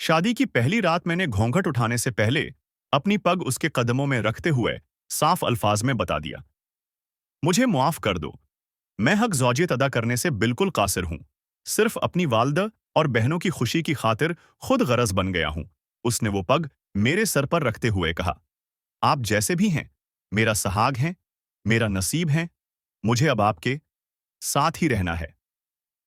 शादी की पहली रात मैंने घूंघट उठाने से पहले अपनी पग उसके कदमों में रखते हुए साफ अल्फाज में बता दिया, मुझे मुआफ कर दो। मैं हक ज़ौजियत अदा करने से बिल्कुल कासिर हूं। सिर्फ अपनी वालदा और बहनों की खुशी की खातिर खुद गरज बन गया हूं। उसने वो पग मेरे सर पर रखते हुए कहा, आप जैसे भी हैं, मेरा सहाग हैं, मेरा नसीब हैं। मुझे अब आपके साथ ही रहना है।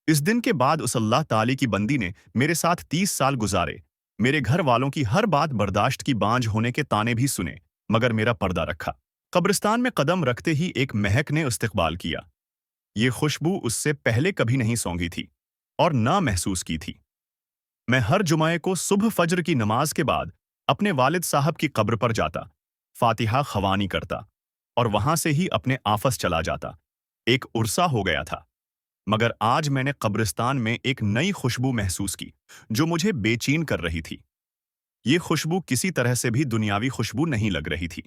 इस दिन के बाद उस अल्लाह ताली की बंदी ने मेरे साथ 30 साल गुजारे। मेरे घर वालों की हर बात बर्दाश्त की बांझ होने के ताने भी सुने, मगर मेरा पर्दा रखा। कब्रिस्तान में कदम रखते ही एक महक ने इस्तकबाल किया। ये खुशबू उससे पहले कभी नहीं सौंगी थी और ना महसूस की थी। मैं हर जुमाए को सुबह फज्र की नमाज के बाद अपने वालिद साहब की कब्र पर जाता, फातिहा खवानी करता और वहां से ही अपने आफस चला जाता। एक उर्सा हो गया था। मगर आज मैंने कब्रिस्तान में एक नई खुशबू महसूस की जो मुझे बेचैन कर रही थी। ये खुशबू किसी तरह से भी दुनियावी खुशबू नहीं लग रही थी।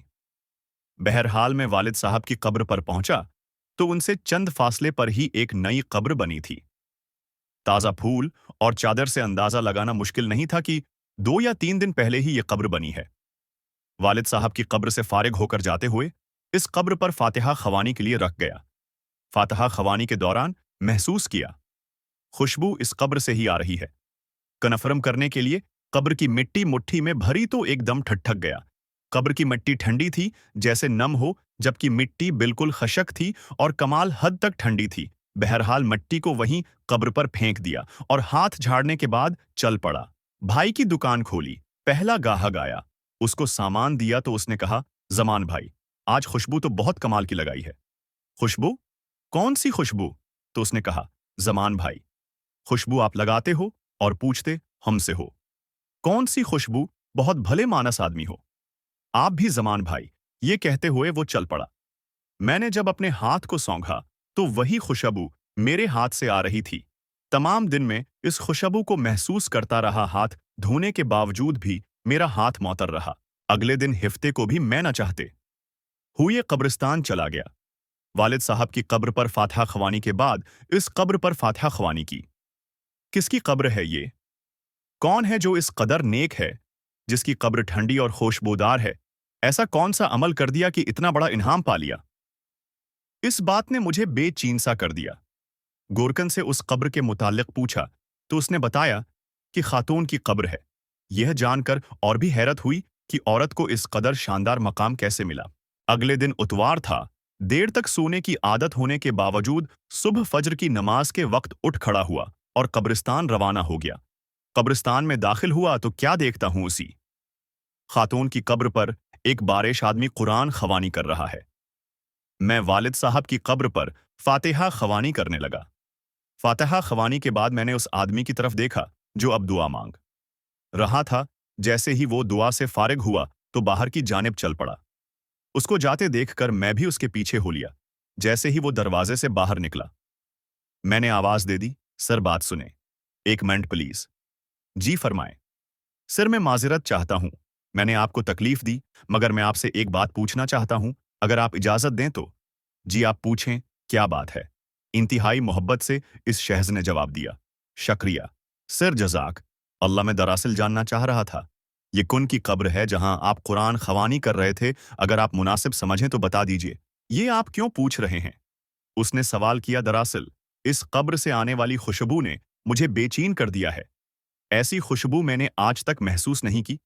बहरहाल मैं वालिद साहब की कब्र पर पहुंचा तो उनसे चंद फासले पर ही एक नई कब्र बनी थी। ताज़ा फूल और चादर से अंदाजा लगाना मुश्किल नहीं था कि 2 या 3 दिन पहले ही ये कब्र बनी है। वालिद साहब की कब्र से फारिग होकर जाते हुए इस कब्र पर फातिहा खवानी के लिए रख गया। फातिहा खवानी के दौरान महसूस किया, खुशबू इस कब्र से ही आ रही है। कनफरम करने के लिए कब्र की मिट्टी मुट्ठी में भरी तो एकदम ठठक गया। कब्र की मिट्टी ठंडी थी, जैसे नम हो, जबकि मिट्टी बिल्कुल खशक थी और कमाल हद तक ठंडी थी। बहरहाल मिट्टी को वहीं कब्र पर फेंक दिया और हाथ झाड़ने के बाद चल पड़ा। भाई की दुकान खोली, पहला गाहक आया। उसको सामान दिया तो उसने कहा, जमान भाई, आज खुशबू तो बहुत कमाल की लगाई है। खुशबू? कौन सी खुशबू? तो उसने कहा, जमान भाई, खुशबू आप लगाते हो और पूछते हमसे हो। कौन सी खुशबू? बहुत भले मानस आदमी हो आप भी जमान भाई। ये कहते हुए वो चल पड़ा। मैंने जब अपने हाथ को सौंघा तो वही खुशबू मेरे हाथ से आ रही थी। तमाम दिन में इस खुशबू को महसूस करता रहा। हाथ धोने के बावजूद भी मेरा हाथ मौतर रहा। अगले दिन हिफ्ते को भी मैं न चाहते हुए कब्रिस्तान चला गया। वालिद साहब की कब्र पर फातिहा खवानी के बाद इस कब्र पर फातिहा खवानी की। किसकी कब्र है ये? कौन है जो इस कदर नेक है, जिसकी कब्र ठंडी और खुशबूदार है? ऐसा कौन सा अमल कर दिया कि इतना बड़ा इनाम पा लिया? इस बात ने मुझे बेचैन सा कर दिया। गोरकन से उस कब्र के मुताल्लिक पूछा तो उसने बताया कि खातून की कब्र है। यह जानकर और भी हैरत हुई कि औरत को इस कदर शानदार मकाम कैसे मिला। अगले दिन उतवार था। देर तक सोने की आदत होने के बावजूद सुबह फज्र की नमाज के वक्त उठ खड़ा हुआ और कब्रिस्तान रवाना हो गया। कब्रिस्तान में दाखिल हुआ तो क्या देखता हूं, उसी खातून की कब्र पर एक बारिश आदमी कुरान खवानी कर रहा है। मैं वालिद साहब की कब्र पर फातिहा खवानी करने लगा। फातिहा खवानी के बाद मैंने उस आदमी की तरफ देखा जो अब दुआ मांग रहा था। जैसे ही वो दुआ से फारिग हुआ तो बाहर की जानिब चल पड़ा। उसको जाते देखकर मैं भी उसके पीछे हो लिया। जैसे ही वो दरवाजे से बाहर निकला, मैंने आवाज दे दी, सर बात सुने। 1 मिनट प्लीज। जी फरमाएं। सर मैं माजरत चाहता हूं, मैंने आपको तकलीफ दी, मगर मैं आपसे एक बात पूछना चाहता हूं, अगर आप इजाजत दें तो। जी आप पूछें, क्या बात है? इंतहाई मोहब्बत से इस शहज ने जवाब दिया। शुक्रिया सर, जजाक अल्लाह। मैं दरअसल जानना चाह रहा था, ये कौन की कब्र है जहां आप कुरान खवानी कर रहे थे? अगर आप मुनासिब समझें तो बता दीजिए। ये आप क्यों पूछ रहे हैं? उसने सवाल किया। दरअसल इस कब्र से आने वाली खुशबू ने मुझे बेचैन कर दिया है। ऐसी खुशबू मैंने आज तक महसूस नहीं की।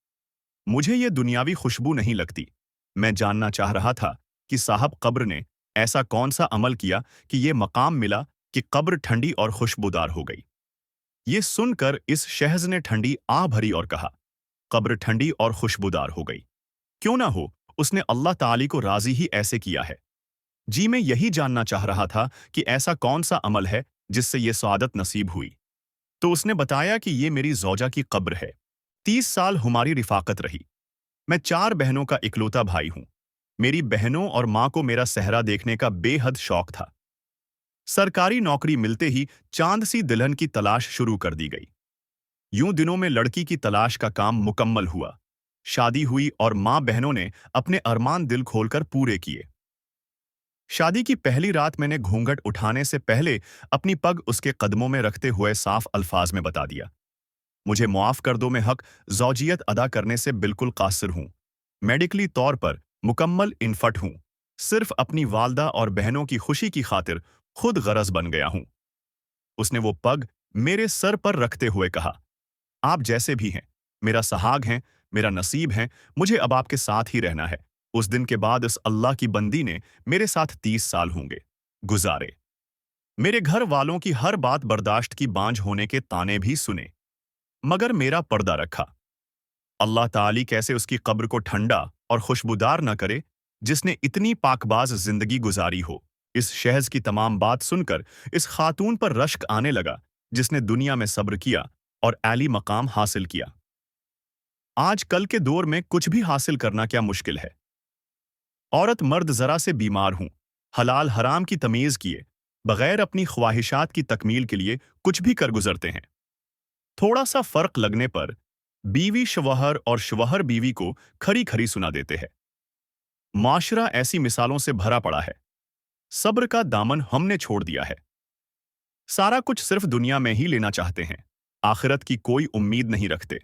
मुझे ये दुनियावी खुशबू नहीं लगती। मैं जानना चाह रहा था कि साहब कब्र ने ऐसा कौन सा अमल किया कि ये मकाम मिला कि कब्र ठंडी और खुशबूदार हो गई। ये सुनकर इस शहज ने ठंडी आह भरी और कहा, कब्र ठंडी और खुशबूदार हो गई। क्यों ना हो, उसने अल्लाह ताली को राजी ही ऐसे किया है। जी मैं यही जानना चाह रहा था कि ऐसा कौन सा अमल है जिससे ये सआदत नसीब हुई। तो उसने बताया कि ये मेरी ज़ौजा की कब्र है। 30 साल हमारी रिफाकत रही। मैं 4 बहनों का इकलौता भाई हूं। मेरी बहनों और मां को मेरा सेहरा देखने का बेहद शौक था। सरकारी नौकरी मिलते ही चांद सी दुल्हन की तलाश शुरू कर दी गई। यूं दिनों में लड़की की तलाश का काम मुकम्मल हुआ। शादी हुई और मां बहनों ने अपने अरमान दिल खोलकर पूरे किए। शादी की पहली रात मैंने घूंघट उठाने से पहले अपनी पग उसके कदमों में रखते हुए साफ अल्फाज में बता दिया, मुझे मुआफ कर दो, मैं हक ज़ौजियत अदा करने से बिल्कुल कासिर हूँ। मेडिकली तौर पर मुकम्मल इनफट हूँ। सिर्फ अपनी वालदा और बहनों की खुशी की खातिर खुद गरज बन गया हूँ। उसने वो पग मेरे सर पर रखते हुए कहा, आप जैसे भी हैं, मेरा सहाग हैं, मेरा नसीब है, मुझे अब आपके साथ ही रहना है। उस दिन के बाद इस अल्लाह की बंदी ने मेरे साथ 30 साल होंगे गुजारे। मेरे घर वालों की हर बात बर्दाश्त की बांझ होने के ताने भी सुने, मगर मेरा पर्दा रखा। अल्लाह ताली कैसे उसकी कब्र को ठंडा और खुशबूदार न करे, जिसने इतनी पाकबाज जिंदगी गुजारी हो। इस शहज की तमाम बात सुनकर इस खातून पर रश्क आने लगा, जिसने दुनिया में सब्र किया और आली मकाम हासिल किया। आज कल के दौर में कुछ भी हासिल करना क्या मुश्किल है। औरत मर्द जरा से बीमार हूं, हलाल हराम की तमीज किए बगैर अपनी ख्वाहिशात की तकमील के लिए कुछ भी कर गुजरते हैं। थोड़ा सा फर्क लगने पर बीवी शवहर और शवहर बीवी को खरी खरी सुना देते हैं। माशरा ऐसी मिसालों से भरा पड़ा है। सब्र का दामन हमने छोड़ दिया है। सारा कुछ सिर्फ दुनिया में ही लेना चाहते हैं, आखिरत की कोई उम्मीद नहीं रखते।